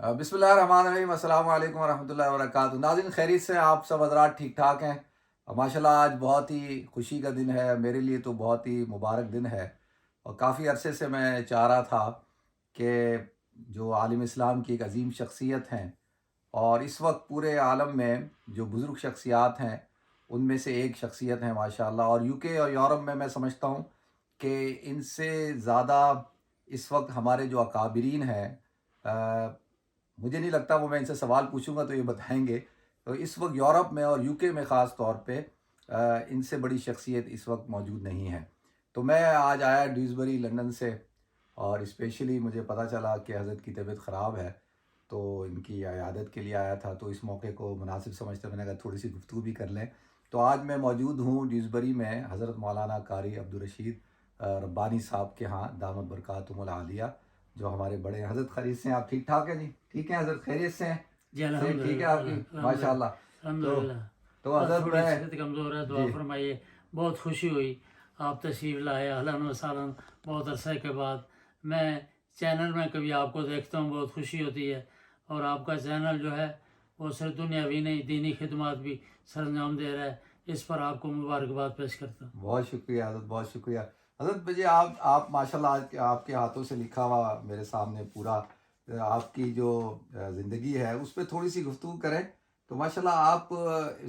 بسم اللہ الرحمن الرحیم، السلام علیکم ورحمۃ اللہ وبرکاتہ۔ ناظرین خیریت سے آپ سب حضرات ٹھیک ٹھاک ہیں؟ ماشاء اللہ آج بہت ہی خوشی کا دن ہے، میرے لیے تو بہت ہی مبارک دن ہے، اور کافی عرصے سے میں چاہ رہا تھا کہ جو عالم اسلام کی ایک عظیم شخصیت ہیں، اور اس وقت پورے عالم میں جو بزرگ شخصیات ہیں ان میں سے ایک شخصیت ہیں ماشاء اللہ، اور یو کے اور یورپ میں سمجھتا ہوں کہ ان سے زیادہ اس وقت ہمارے جو اکابرین ہیں، مجھے نہیں لگتا وہ میں ان سے سوال پوچھوں گا تو یہ بتائیں گے، تو اس وقت یورپ میں اور یو کے میں خاص طور پہ ان سے بڑی شخصیت اس وقت موجود نہیں ہے۔ تو میں آج آیا ڈیوزبری لندن سے، اور اسپیشلی مجھے پتہ چلا کہ حضرت کی طبیعت خراب ہے، تو ان کی عیادت کے لیے آیا تھا، تو اس موقع کو مناسب سمجھتے میں نے کہا تھوڑی سی گفتگو بھی کر لیں۔ تو آج میں موجود ہوں ڈیوزبری میں حضرت مولانا قاری عبدالرشید ربانی صاحب کے ہاں، دامت برکاتہم العالیہ، جو ہمارے بڑے ہیں۔ حضرت خیریت سے ہیں؟ آپ ٹھیک ٹھاک ہیں؟ جی ٹھیک ہیں حضرت، خیریت سے ہیں؟ جی صحت ٹھیک ہے الحمدللہ آپ کی؟ ماشاء اللہ۔ تو الحمدللہ۔ تو بس حضرت تھوڑی میں صحت کمزور ہے، دعا جی فرمائیے۔ بہت خوشی ہوئی آپ تشریف لائے، اہلاً و سہلاً، بہت عرصے کے بعد۔ میں چینل میں کبھی آپ کو دیکھتا ہوں، بہت خوشی ہوتی ہے، اور آپ کا چینل جو ہے وہ صرف دنیاوی نہیں دینی خدمات بھی سر انجام دے رہا ہے، اس پر آپ کو مبارکباد پیش کرتا ہوں۔ بہت شکریہ حضرت، بہت شکریہ حضرت۔ مجھے آپ ماشاء اللہ آج آپ کے ہاتھوں سے لکھا ہوا میرے سامنے پورا آپ کی جو زندگی ہے اس پہ تھوڑی سی گفتگو کریں تو ماشاء اللہ آپ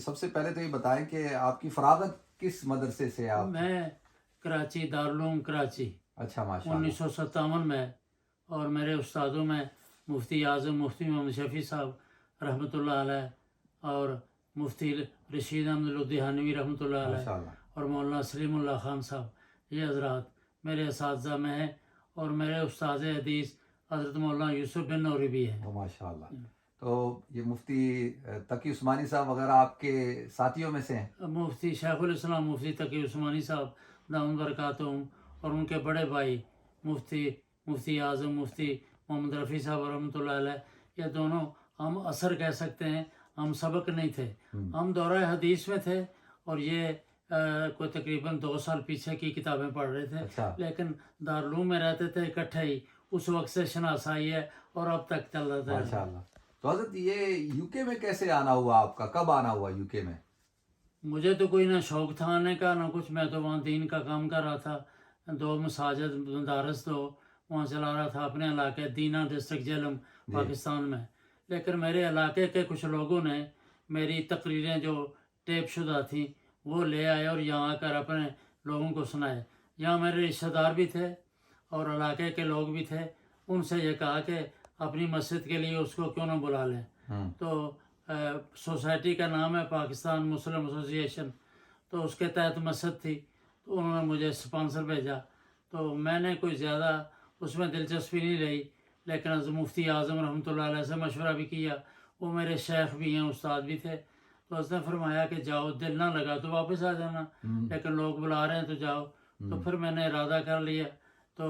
سب سے پہلے تو یہ بتائیں کہ آپ کی فراغت کس مدرسے سے ہے آپ کی؟ میں کراچی، دارالعلوم کراچی، اچھا ماشاء اللہ۔ 1957 میں، اور میرے استادوں میں مفتی اعظم مفتی محمد شفیع صاحب رحمۃ اللہ علیہ، اور مفتی رشید احمد لدھیانوی رحمۃ اللہ علیہ، ماشاء اللہ۔ اور مولانا سلیم اللہ خان صاحب، یہ حضرات میرے اساتذہ میں ہیں، اور میرے استاد حدیث حضرت مولانا یوسف بن نوری بھی ہیں۔ ماشاء اللہ۔ تو یہ مفتی تقی عثمانی صاحب وغیرہ آپ کے ساتھیوں میں سے ہیں؟ مفتی شیخ الاسلام مفتی تقی عثمانی صاحب دامت برکاتہم، اور ان کے بڑے بھائی مفتی اعظم مفتی محمد رفیع صاحب رحمۃ اللہ علیہ، یہ دونوں ہم اثر کہہ سکتے ہیں، ہم سبق نہیں تھے، ہم دورہ حدیث میں تھے، اور یہ کوئی تقریباً 2 سال پیچھے کی کتابیں پڑھ رہے تھے، اچھا لیکن دارالعلوم میں رہتے تھے اکٹھے ہی، اس وقت سے شناسائی ہے اور اب تک چل رہا تھا۔ ماشاء اللہ۔ تو حضرت یہ یو کے میں کیسے آنا ہوا آپ کا؟ کب آنا ہوا یو کے میں؟ مجھے تو کوئی نہ شوق تھا آنے کا نہ کچھ، میں تو وہاں دین کا کام کر رہا تھا، 2 مساجد مدارس تو وہاں چلا رہا تھا اپنے علاقے دینا ڈسٹرکٹ جہلم پاکستان میں، لیکن میرے علاقے کے کچھ لوگوں نے میری تقریریں جو ٹیپ شدہ تھیں وہ لے آئے اور یہاں آ کر اپنے لوگوں کو سنائے۔ یہاں میرے رشتہ دار بھی تھے اور علاقے کے لوگ بھی تھے، ان سے یہ کہا کہ اپنی مسجد کے لیے اس کو کیوں نہ بلا لیں، تو سوسائٹی کا نام ہے پاکستان مسلم ایسوسی ایشن، تو اس کے تحت مسجد تھی، تو انہوں نے مجھے اسپانسر بھیجا، تو میں نے کوئی زیادہ اس میں دلچسپی نہیں رہی، لیکن مفتی اعظم رحمۃ اللہ علیہ سے مشورہ بھی کیا، وہ میرے شیخ بھی ہیں، استاد بھی تھے، تو اس نے فرمایا کہ جاؤ، دل نہ لگا تو واپس آ جانا، لیکن لوگ بلا رہے ہیں تو جاؤ۔ تو پھر میں نے ارادہ کر لیا، تو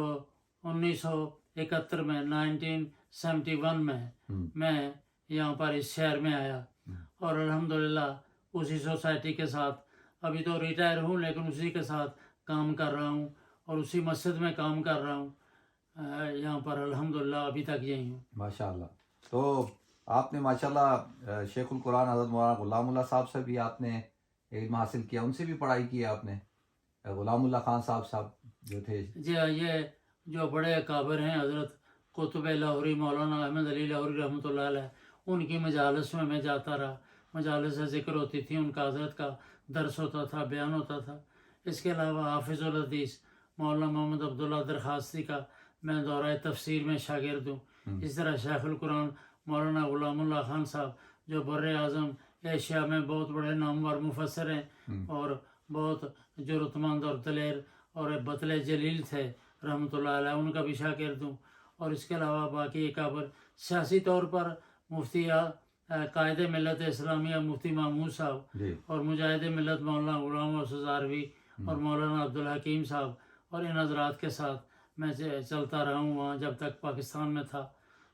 1971 میں 1971 میں میں یہاں پر اس شہر میں آیا، اور الحمدللہ اسی سوسائٹی کے ساتھ، ابھی تو ریٹائر ہوں لیکن اسی کے ساتھ کام کر رہا ہوں، اور اسی مسجد میں کام کر رہا ہوں یہاں پر، الحمدللہ ابھی تک یہی ہوں۔ ماشاء اللہ۔ تو آپ نے ماشاء اللہ شیخ القرآن حضرت مولانا غلام اللہ صاحب سے بھی آپ نے علم حاصل کیا، ان سے بھی پڑھائی کی ہے آپ نے؟ غلام اللہ خان صاحب جو تھے۔ جی ہاں، یہ جو بڑے اکابر ہیں حضرت قطب لاہوری مولانا احمد علی لاہوری رحمۃ اللہ علیہ، ان کی مجالس میں جاتا رہا، مجالس سے ذکر ہوتی تھی، ان کا حضرت کا درس ہوتا تھا، بیان ہوتا تھا۔ اس کے علاوہ حافظ الحدیث مولانا محمد عبداللہ درخواستی کا میں دورہ تفسیر میں شاگرد ہوں۔ اس طرح شیخ القرآن مولانا غلام اللہ خان صاحب جو بر اعظم ایشیا میں بہت بڑے نامور مفسر ہیں، اور بہت جرأت مند اور دلیر اور بطل جلیل تھے رحمۃ اللہ علیہ، ان کا بھی شاگرد ہوں۔ اور اس کے علاوہ باقی اکابر سیاسی طور پر مفتی قائد ملت اسلامیہ مفتی محمود صاحب، اور مجاہد ملت مولانا غلام ہزاروی اور مولانا عبدالحکیم صاحب، اور ان حضرات کے ساتھ میں چلتا رہا ہوں وہاں جب تک پاکستان میں تھا۔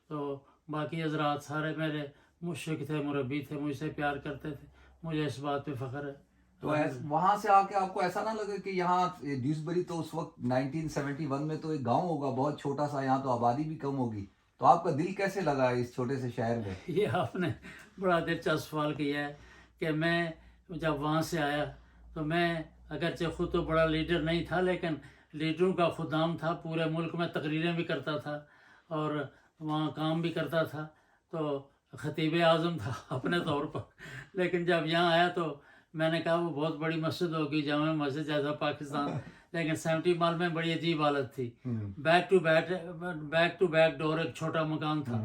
تو باقی حضرات سارے میرے مشرک تھے، مربی تھے، مجھ سے پیار کرتے تھے، مجھے اس بات پہ فخر ہے۔ تو وہاں سے آ کے آپ کو ایسا نہ لگے کہ یہاں ڈیوزبری تو اس وقت 1971 میں تو ایک گاؤں ہوگا بہت چھوٹا سا، یہاں تو آبادی بھی کم ہوگی، تو آپ کا دل کیسے لگا اس چھوٹے سے شہر میں؟ یہ آپ نے بڑا دلچسپ سوال کیا ہے کہ میں جب وہاں سے آیا تو میں اگرچہ خود تو بڑا لیڈر نہیں تھا لیکن لیڈروں کا خدام تھا، پورے ملک میں تقریریں بھی کرتا تھا اور وہاں کام بھی کرتا تھا، تو خطیب اعظم تھا اپنے طور پر. لیکن جب یہاں آیا تو میں نے کہا وہ بہت بڑی مسجد ہوگی، جامع مسجد جیسا پاکستان، لیکن 70 مال میں بڑی عجیب حالت تھی. بیک ٹو بیک ڈور ایک چھوٹا مکان تھا،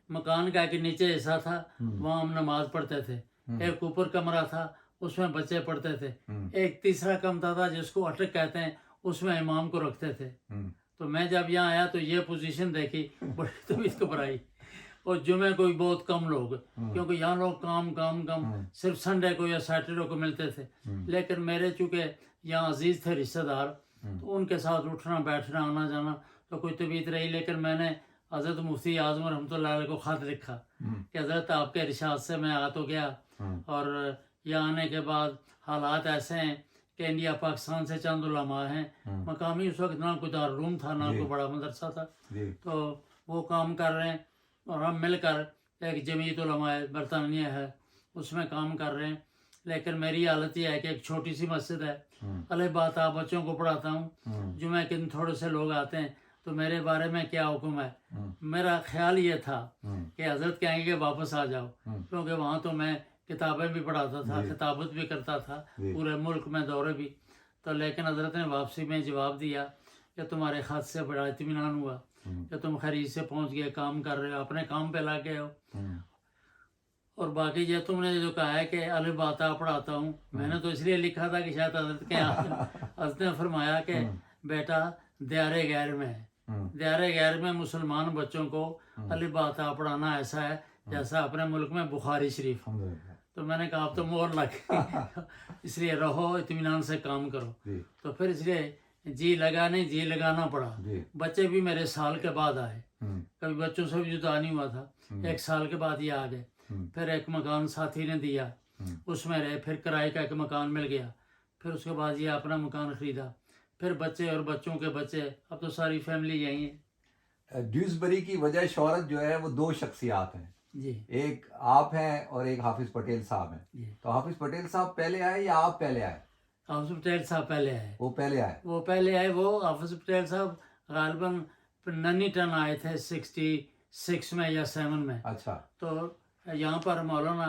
مکان کا ایک نیچے حصہ تھا، وہاں ہم نماز پڑھتے تھے. ایک اوپر کمرہ تھا، اس میں بچے پڑھتے تھے. ایک تیسرا کمرہ تھا جس کو اٹک کہتے ہیں، اس میں امام کو رکھتے تھے. تو میں جب یہاں آیا تو یہ پوزیشن دیکھی، بڑی طبیعت گھبرائی. اور جمعے کو بھی بہت کم لوگ، کیونکہ یہاں لوگ کام صرف سنڈے کو یا سیٹرڈے کو ملتے تھے. لیکن میرے چونکہ یہاں عزیز تھے رشتہ دار، تو ان کے ساتھ اٹھنا بیٹھنا آنا جانا تو کوئی طبیعت رہی. لیکن میں نے حضرت مفتی اعظم رحمۃ اللہ علیہ کو خط لکھا کہ حضرت آپ کے ارشاد سے میں آ تو گیا، اور یہاں آنے کے بعد حالات ایسے ہیں کہ انڈیا پاکستان سے چند علماء ہیں مقامی، اس وقت نہ کوئی دارالعلوم تھا نہ کوئی بڑا مدرسہ تھا، تو وہ کام کر رہے ہیں اور ہم مل کر ایک جمعیت علماء برطانیہ ہے اس میں کام کر رہے ہیں. لیکن میری حالت یہ ہے کہ ایک چھوٹی سی مسجد ہے، الہ بات آپ بچوں کو پڑھاتا ہوں، جمعہ کے دن تھوڑے سے لوگ آتے ہیں، تو میرے بارے میں کیا حکم ہے؟ میرا خیال یہ تھا کہ حضرت کہیں گے کہ واپس آ جاؤ، کیونکہ وہاں تو میں کتابیں بھی پڑھاتا تھا، خطابت بھی کرتا تھا، پورے ملک میں دورے بھی. تو لیکن حضرت نے واپسی میں جواب دیا کہ تمہارے خط سے بڑا اطمینان ہوا کہ تم خرید سے پہنچ گئے، کام کر رہے ہو، اپنے کام پہ لا گئے ہو. اور باقی یہ تم نے جو کہا ہے کہ الف باتا پڑھاتا ہوں، میں نے تو اس لیے لکھا تھا کہ شاید حضرت کے حضرت نے فرمایا کہ بیٹا دیار غیر میں ہے، دیار غیر میں مسلمان بچوں کو الف باتا پڑھانا ایسا ہے جیسا اپنے ملک میں بخاری شریف. تو میں نے کہا اب تو مور لگ اس لیے رہو، اطمینان سے کام کرو. تو پھر اس لیے جی لگا نہیں، جی لگانا پڑا. بچے بھی میرے سال کے بعد آئے، کبھی بچوں سے بھی جدا نہیں ہوا تھا، 1 سال کے بعد یہ آ گئے. پھر ایک مکان ساتھی نے دیا، اس میں رہے، پھر کرائے کا ایک مکان مل گیا، پھر اس کے بعد یہ اپنا مکان خریدا، پھر بچے اور بچوں کے بچے، اب تو ساری فیملی یہیں ہے. ڈیوزبری کی وجہ شہرت جو ہے وہ 2 شخصیات ہیں، جی ایک آپ ہیں اور ایک حافظ پٹیل صاحب ہیں. جی. تو حافظ پٹیل صاحب پہلے آئے یا آپ پہلے آئے؟ حافظ پٹیل صاحب پہلے آئے. وہ پہلے آئے. وہ پہلے آئے. وہ حافظ پٹیل صاحب غالباً ننی ٹن آئے تھے 66 میں یا 7 میں. اچھا. تو یہاں پر مولانا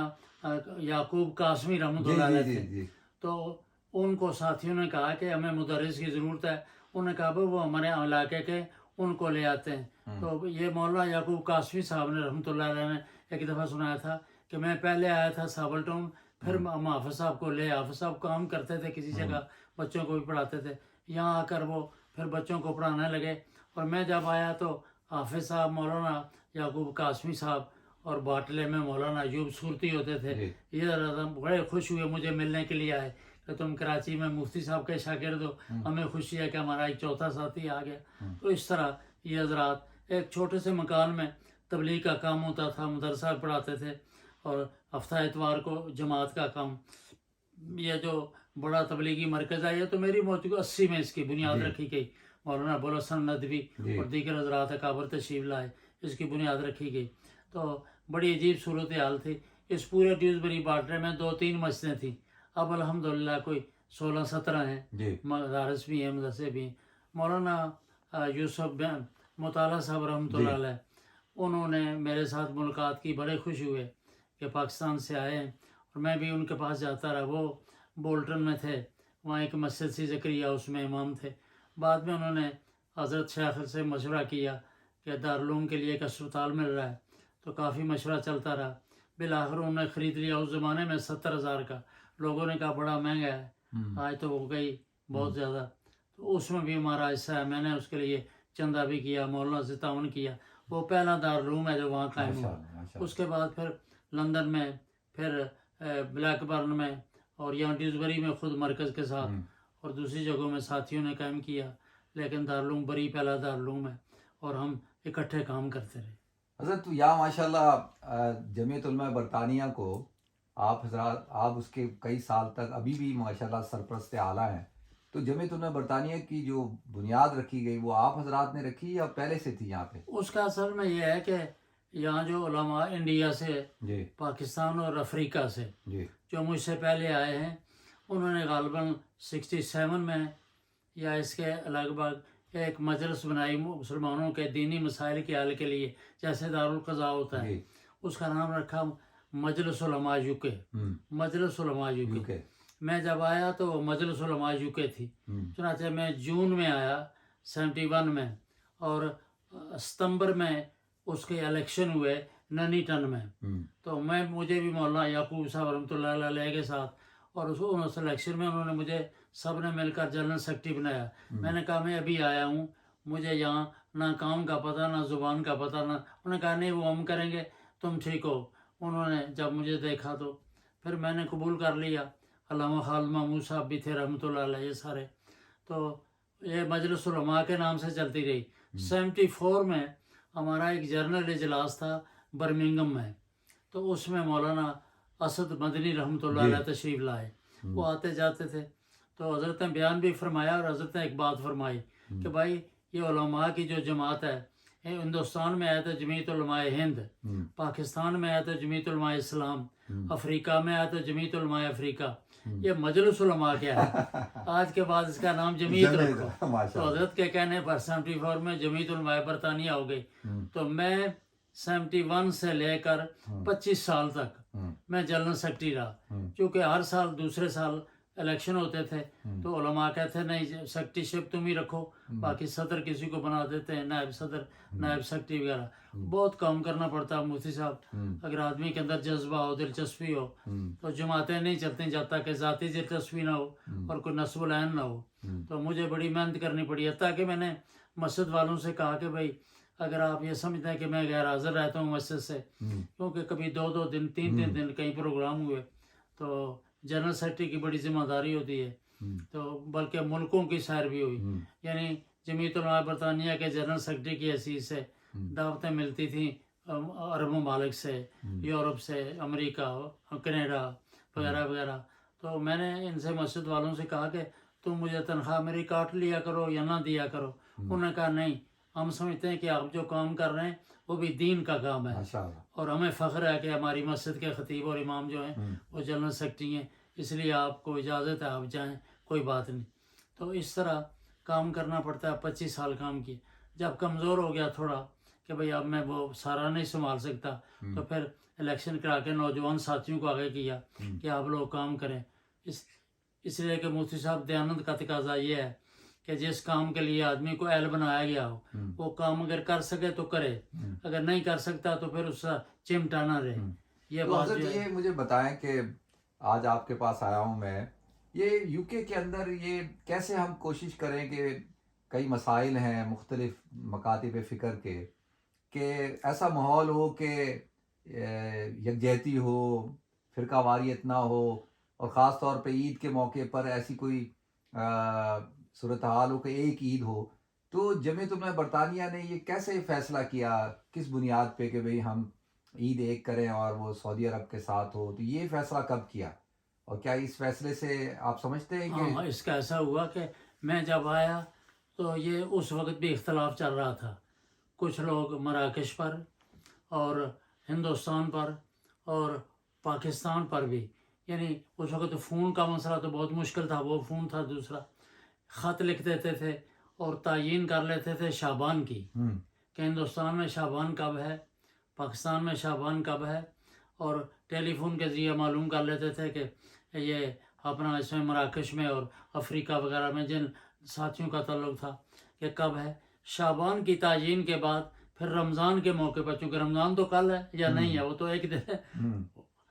یعقوب قاسمی رحمۃ اللہ علیہ تھے، تو ان کو ساتھیوں نے کہا کہ ہمیں مدرس کی ضرورت ہے. انہوں نے کہا بھائی وہ ہمارے علاقے کے ان کو لے آتے ہیں. تو یہ مولانا یعقوب قاسمی صاحب نے رحمۃ اللہ علیہ نے ایک دفعہ سنایا تھا کہ میں پہلے آیا تھا سابل ٹاؤن، پھر ہم حافظ صاحب کو لے، حافظ صاحب کام کرتے تھے کسی جگہ، بچوں کو بھی پڑھاتے تھے. یہاں آ کر وہ پھر بچوں کو پڑھانے لگے. اور میں جب آیا تو حافظ صاحب مولانا یعقوب قاسمی صاحب اور باٹلے میں مولانا ایوب صورتی ہوتے تھے. یہ بڑے خوش ہوئے مجھے ملنے کے لیے آئے کہ تم کراچی میں مفتی صاحب کے شاگرد ہو، ہمیں خوشی ہے کہ ہمارا ایک چوتھا ساتھی آ گیا. تو اس طرح یہ حضرات ایک چھوٹے سے مکان میں تبلیغ کا کام ہوتا تھا، مدرسہ پڑھاتے تھے، اور ہفتہ اتوار کو جماعت کا کام. یہ جو بڑا تبلیغی مرکز ہے یہ تو میری موت کو 80 میں اس کی بنیاد رکھی گئی. مولانا ابوالحسن ندوی اور دیگر حضرات اکابر تشریف لائے، اس کی بنیاد رکھی گئی. تو بڑی عجیب صورتحال تھی. اس پورے ڈیوزبری باٹرے میں 2-3 مسجدیں تھیں، اب الحمدللہ کوئی 16-17 ہیں، مدارس بھی ہیں، مدرسے بھی ہیں. مولانا یوسف مطالعہ صاحب رحمۃ اللہ علیہ، انہوں نے میرے ساتھ ملاقات کی، بڑے خوش ہوئے کہ پاکستان سے آئے ہیں، اور میں بھی ان کے پاس جاتا رہا. وہ بولٹن میں تھے، وہاں ایک مسجد سی زکریا اس میں امام تھے. بعد میں انہوں نے حضرت شیخ سے مشورہ کیا کہ دارالعلوم کے لیے ایک اسپتال مل رہا ہے، تو کافی مشورہ چلتا رہا. بالآخر انہوں نے خرید لیا. اس زمانے میں 70,000 کا، لوگوں نے کہا بڑا مہنگا ہے، آج تو ہو گئی بہت زیادہ. تو اس میں بھی ہمارا حصہ ہے، میں نے اس کے لیے چندہ بھی کیا، مولانا سے تعاون کیا. وہ پہلا دارالعلوم ہے جو وہاں قائم ہوا. اس کے بعد پھر لندن میں، پھر بلیک برن میں، اور یہاں ڈیوزبری میں خود مرکز کے ساتھ، اور دوسری جگہوں میں ساتھیوں نے قائم کیا. لیکن دارالعلوم بری پہلا دارالعلوم ہے، اور ہم اکٹھے کام کرتے رہے. حضرت یا ماشاءاللہ جمعیت علماء برطانیہ کو آپ حضرات، آپ اس کے کئی سال تک ابھی بھی ماشاءاللہ سرپرست اعلیٰ ہیں. تو جمعیت علماء برطانیہ کی جو بنیاد رکھی گئی وہ آپ حضرات نے رکھی یا پہلے سے تھی یہاں پہ؟ اس کا اصل میں یہ ہے کہ یہاں جو علماء انڈیا سے، جی پاکستان اور افریقہ سے جی جو مجھ سے پہلے آئے ہیں، انہوں نے غالباً 67 میں یا اس کے لگ بھگ ایک مجلس بنائی مسلمانوں کے دینی مسائل کے حل کے لیے، جیسے دارالقضاء ہوتا ہے، جی اس کا نام رکھا مجلس علماء UK، مجلس علماء UK۔ UK میں جب آیا تو مجلس علماء UK تھی، چنانچہ میں جون میں آیا 71 میں، اور ستمبر میں اس کے الیکشن ہوئے ننیٹن میں، تو مجھے بھی مولانا یعقوب صاحب رحمۃ اللہ علیہ کے ساتھ، اور اس الیکشن میں انہوں نے مجھے سب نے مل کر جنرل سیکرٹری بنایا۔ میں نے کہا میں ابھی آیا ہوں، مجھے یہاں نہ کام کا پتہ نہ زبان کا پتہ، نہ، انہوں نے کہا نہیں وہ ہم کریں گے، تم ٹھیک ہو۔ انہوں نے جب مجھے دیکھا تو پھر میں نے قبول کر لیا۔ علامہ خالد محمود صاحب بھی تھے رحمۃ اللہ علیہ، یہ سارے، تو یہ مجلس علماء کے نام سے چلتی رہی۔ 74 میں ہمارا ایک جنرل اجلاس تھا برمنگم میں، تو اس میں مولانا اسد مدنی رحمۃ اللہ علیہ تشریف لائے، وہ آتے جاتے تھے، تو حضرت نے بیان بھی فرمایا، اور حضرت نے ایک بات فرمائی کہ بھائی یہ علماء کی جو جماعت ہے، ہندوستان میں آیا تو جمعیت علماء ہند، پاکستان میں آیا تو جمعیت علماء اسلام، افریقہ میں آیا تو جمعیت علماء افریقہ، یہ مجلس علماء کیا ہے؟ آج کے بعد اس کا نام جمعیت رکھو۔ تو حضرت کے کہنے پر 74 میں جمعیت علماء برطانیہ ہو گئی۔ تو میں 71 سے لے کر 25 سال تک میں جنرل سیکرٹری رہا، کیونکہ ہر سال دوسرے سال الیکشن ہوتے تھے، تو علماء کہتے نہیں سیکرٹری شپ تم ہی رکھو، باقی صدر کسی کو بنا دیتے ہیں، نائب صدر، نائب سیکرٹری وغیرہ۔ بہت کام کرنا پڑتا ہے مفتی صاحب، اگر آدمی کے اندر جذبہ ہو، دلچسپی ہو، تو جماعتیں نہیں چلتی جب تک کہ ذاتی دلچسپی نہ ہو اور کوئی نصب العین نہ ہو۔ تو مجھے بڑی محنت کرنی پڑی، حتیٰ کہ میں نے مسجد والوں سے کہا کہ بھائی اگر آپ یہ سمجھتے ہیں کہ میں غیر حاضر رہتا ہوں مسجد سے، کیونکہ کبھی 2 دن 3 دن کئی پروگرام ہوئے، تو جنرل سیکرٹری کی بڑی ذمہ داری ہوتی ہے، تو بلکہ ملکوں کی سیر بھی ہوئی، یعنی جمعیت علماء برطانیہ کے جنرل سیکرٹری کی حیثیت سے دعوتیں ملتی تھیں عرب ممالک سے، یورپ سے، امریکہ، کینیڈا وغیرہ وغیرہ۔ تو میں نے ان سے مسجد والوں سے کہا کہ تم مجھے تنخواہ میری کاٹ لیا کرو یا نہ دیا کرو۔ انہوں نے کہا نہیں، ہم سمجھتے ہیں کہ آپ جو کام کر رہے ہیں وہ بھی دین کا کام ہے، اور ہمیں فخر ہے کہ ہماری مسجد کے خطیب اور امام جو ہیں وہ جنرل سیکرٹری ہیں، اس لیے آپ کو اجازت ہے آپ جائیں، کوئی بات نہیں۔ تو اس طرح کام کرنا پڑتا ہے۔ 25 سال کام کیے، جب کمزور ہو گیا تھوڑا کہ بھئی اب میں وہ سارا نہیں سنبھال سکتا، تو پھر الیکشن کرا کے نوجوان ساتھیوں کو آگے کیا کہ آپ لوگ کام کریں، اس لیے کہ مفتی صاحب دیانت کا تقاضا یہ ہے کہ جس کام کے لیے آدمی کو اہل بنایا گیا ہو وہ کام اگر کر سکے تو کرے، اگر نہیں کر سکتا تو پھر اس کا چمٹا نہ رہے۔ یہ تو بات حضرت جو ہے، یہ مجھے بتائیں کہ آج آپ کے پاس آیا ہوں میں، یہ UK کے اندر یہ کیسے ہم کوشش کریں کہ کئی مسائل ہیں مختلف مکاتب فکر کے، کہ ایسا ماحول ہو کہ یکجہتی ہو، فرقہ واریت نہ ہو، اور خاص طور پہ عید کے موقع پر ایسی کوئی صورتحال ہو کہ ایک عید ہو۔ تو جمعیت علماء برطانیہ نے یہ کیسے فیصلہ کیا، کس بنیاد پہ کہ بھئی ہم عید ایک کریں اور وہ سعودی عرب کے ساتھ ہو؟ تو یہ فیصلہ کب کیا، اور کیا اس فیصلے سے آپ سمجھتے ہیں کہ ہاں، اس کا ایسا ہوا کہ میں جب آیا تو یہ اس وقت بھی اختلاف چل رہا تھا، کچھ لوگ مراکش پر اور ہندوستان پر اور پاکستان پر بھی، یعنی اس وقت فون کا مسئلہ تو بہت مشکل تھا، وہ فون تھا، دوسرا خط لکھ دیتے تھے اور تعیین کر لیتے تھے شعبان کی، کہ ہندوستان میں شعبان کب ہے، پاکستان میں شعبان کب ہے، اور ٹیلی فون کے ذریعے معلوم کر لیتے تھے کہ یہ اپنا اس میں مراکش میں اور افریقہ وغیرہ میں جن ساتھیوں کا تعلق تھا کہ کب ہے۔ شعبان کی تعیین کے بعد پھر رمضان کے موقع پر، چونکہ رمضان تو کل ہے یا نہیں ہے، وہ تو ایک دن ہے،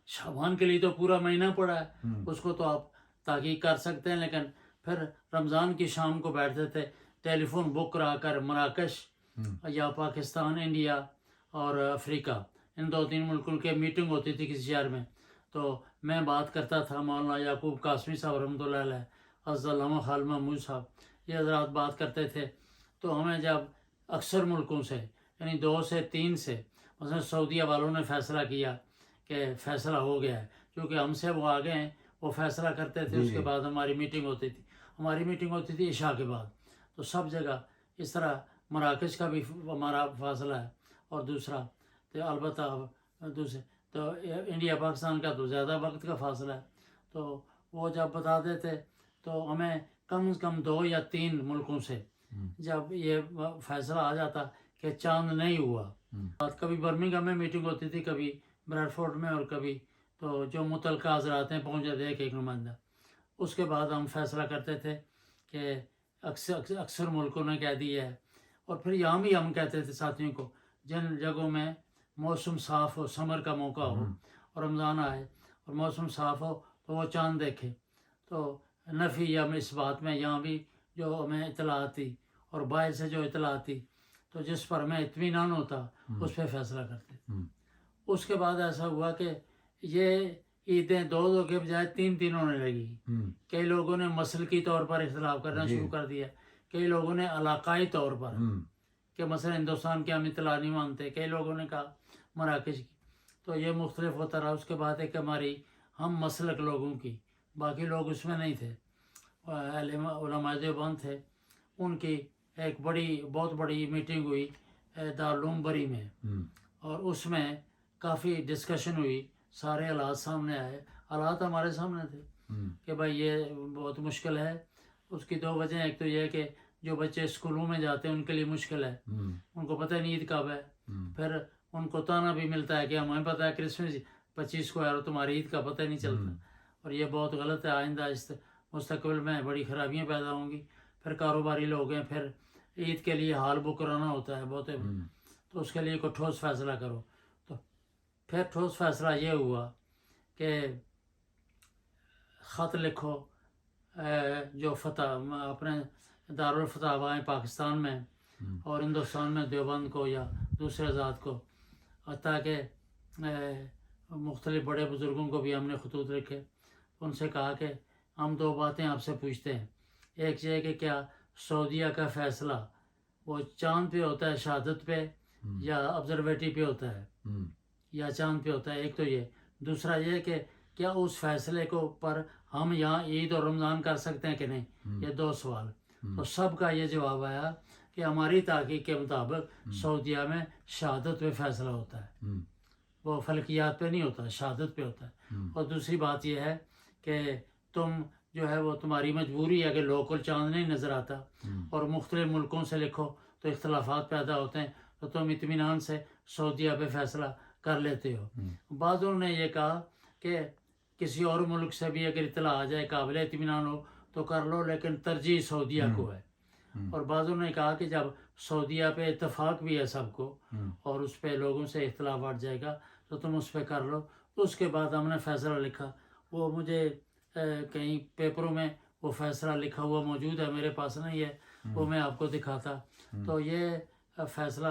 شعبان کے لیے تو پورا مہینہ پڑا ہے، اس کو تو آپ تحقیق کر سکتے ہیں، لیکن پھر رمضان کی شام کو بیٹھتے تھے، ٹیلی فون بک کرا کر مراکش یا پاکستان، انڈیا اور افریقہ، ان 2-3 ملکوں کی میٹنگ ہوتی تھی کسی شہر میں، تو میں بات کرتا تھا، مولانا یعقوب قاسمی صاحب رحمۃ اللہ علیہ، حضرت علامہ خالد محمود صاحب، یہ حضرات بات کرتے تھے، تو ہمیں جب اکثر ملکوں سے، یعنی 2 سے 3 سے، مثلا سعودیہ والوں نے فیصلہ کیا کہ فیصلہ ہو گیا ہے، کیونکہ ہم سے وہ آگے ہیں، وہ فیصلہ کرتے تھے، اس کے بعد ہماری میٹنگ ہوتی تھی، ہماری میٹنگ ہوتی تھی عشاء کے بعد. تو سب جگہ اس طرح مراکش کا بھی ہمارا فاصلہ ہے. اور دوسرا تو البتہ دوسرے تو انڈیا پاکستان کا تو زیادہ وقت کا فاصلہ ہے. تو وہ جب بتا دیتے تو ہمیں کم از کم 2 یا 3 ملکوں سے جب یہ فیصلہ آ جاتا کہ چاند نہیں ہوا. کبھی برمنگھم میں میٹنگ ہوتی تھی, کبھی بریڈ میں, اور کبھی تو جو متعلقہ حضرات ہیں پہنچ جاتے ایک نمائندہ. اس کے بعد ہم فیصلہ کرتے تھے کہ اکثر ملکوں نے کہہ دیا ہے. اور پھر یہاں بھی ہم کہتے تھے ساتھیوں کو جن جگہوں میں موسم صاف ہو, سمر کا موقع ہو اور رمضان آئے اور موسم صاف ہو تو وہ چاند دیکھے. تو نفی یا اس بات میں یہاں بھی جو ہمیں اطلاع آتی اور باہر سے جو اطلاع آتی تو جس پر ہمیں اطمینان ہوتا اس پہ فیصلہ کرتے. اس کے بعد ایسا ہوا کہ یہ عیدیں 2 کے بجائے 3 ہونے لگی. کئی لوگوں نے مسلکی طور پر اختلاف کرنا شروع کر دیا, کئی لوگوں نے علاقائی طور پر کہ مثلا ہندوستان کی ہم اطلاع نہیں مانتے, کئی لوگوں نے کہا مراکش کی. تو یہ مختلف ہوتا رہا. اس کے بعد ایک ہماری ہم مسلک لوگوں کی, باقی لوگ اس میں نہیں تھے, علماء دیوبند تھے, ان کی ایک بہت بڑی میٹنگ ہوئی دارالعلوم بری میں. اور اس میں کافی ڈسکشن ہوئی, سارے حالات سامنے آئے. حالات ہمارے سامنے تھے کہ بھائی یہ بہت مشکل ہے. اس کی 2 وجہیں, ایک تو یہ کہ جو بچے اسکولوں میں جاتے ہیں ان کے لیے مشکل ہے, ان کو پتہ نہیں عید کب ہے. پھر ان کو تانا بھی ملتا ہے کہ ہمیں پتہ ہے کرسمس 25 کو ہے اور تمہاری عید کا پتہ نہیں چلتا. اور یہ بہت غلط ہے. آئندہ مستقبل میں بڑی خرابیاں پیدا ہوں گی. پھر کاروباری لوگ ہیں, پھر عید کے لیے ہال بک کرانا ہوتا ہے بہت, تو اس کے لیے کوئی ٹھوس فیصلہ کرو. تو پھر ٹھوس فیصلہ یہ ہوا کہ خط لکھو جو اپنے دارالفتاوائیں پاکستان میں اور ہندوستان میں دیوبند کو یا دوسرے ذات کو, تاکہ مختلف بڑے بزرگوں کو بھی ہم نے خطوط لکھے. ان سے کہا کہ ہم 2 باتیں آپ سے پوچھتے ہیں. ایک یہ کہ کیا سعودیہ کا فیصلہ وہ چاند پہ ہوتا ہے, شہادت پہ, یا آبزرویٹری پہ ہوتا ہے, یا چاند پہ ہوتا ہے. ایک تو یہ. دوسرا یہ کہ کیا اس فیصلے کو پر ہم یہاں عید اور رمضان کر سکتے ہیں کہ نہیں. یہ 2 سوال. تو سب کا یہ جواب آیا کہ ہماری تحقیق کے مطابق سعودیہ میں شہادت پہ فیصلہ ہوتا ہے, وہ فلکیات پہ نہیں ہوتا, شہادت پہ ہوتا ہے. اور دوسری بات یہ ہے کہ تم جو ہے وہ تمہاری مجبوری ہے کہ لوکل چاند نہیں نظر آتا اور مختلف ملکوں سے لکھو تو اختلافات پیدا ہوتے ہیں, تو تم اطمینان سے سعودیہ پہ فیصلہ کر لیتے ہو. بعضوں نے یہ کہا کہ کسی اور ملک سے بھی اگر اطلاع آ جائے قابل اطمینان ہو تو کر لو, لیکن ترجیح سعودیہ کو ہے. اور بعضوں نے کہا کہ جب سعودیہ پہ اتفاق بھی ہے سب کو اور اس پہ لوگوں سے اختلاف بڑھ جائے گا تو تم اس پہ کر لو. اس کے بعد ہم نے فیصلہ لکھا. وہ مجھے کہیں پیپروں میں وہ فیصلہ لکھا ہوا موجود ہے, میرے پاس نہیں ہے, وہ میں آپ کو دکھاتا. تو یہ فیصلہ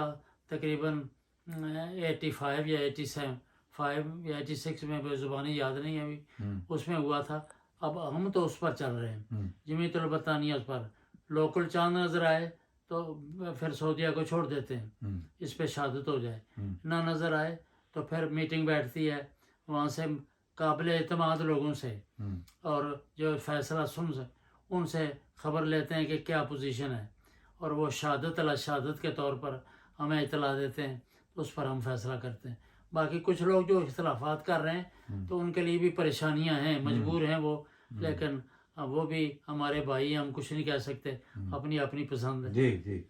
تقریباً 85 یا 87 یا 86 میں زبانی یاد نہیں ہے ابھی, اس میں ہوا تھا. اب ہم تو اس پر چل رہے ہیں, جمعیت البرطانیہ اس پر. لوکل چاند نظر آئے تو پھر سعودیہ کو چھوڑ دیتے ہیں, اس پہ شہادت ہو جائے. نہ نظر آئے تو پھر میٹنگ بیٹھتی ہے وہاں سے قابل اعتماد لوگوں سے, اور جو فیصلہ ان سے خبر لیتے ہیں کہ کیا پوزیشن ہے, اور وہ شہادت شہادت کے طور پر ہمیں اطلاع دیتے ہیں, تو اس پر ہم فیصلہ کرتے ہیں. باقی کچھ لوگ جو اختلافات کر رہے ہیں تو ان کے لیے بھی پریشانیاں ہیں, مجبور ہیں وہ, لیکن وہ بھی ہمارے بھائی, ہم کچھ نہیں کہہ سکتے, اپنی اپنی پسند ہے. جی.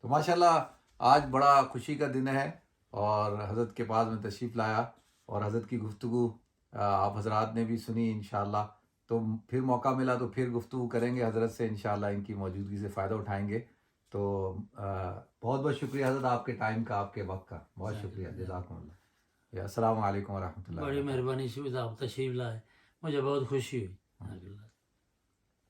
تو ماشاءاللہ آج بڑا خوشی کا دن ہے اور حضرت کے پاس میں تشریف لایا اور حضرت کی گفتگو آپ حضرات نے بھی سنی انشاءاللہ. تو پھر موقع ملا تو پھر گفتگو کریں گے حضرت سے انشاءاللہ, ان کی موجودگی سے فائدہ اٹھائیں گے. تو بہت بہت شکریہ حضرت, آپ کے ٹائم کا, آپ کے وقت کا, بہت شکریہ. جزاکم اللہ. السلام علیکم ورحمۃ اللہ. بڑی مہربانی سے آپ تشریف لائے, مجھے بہت خوشی ہوئی.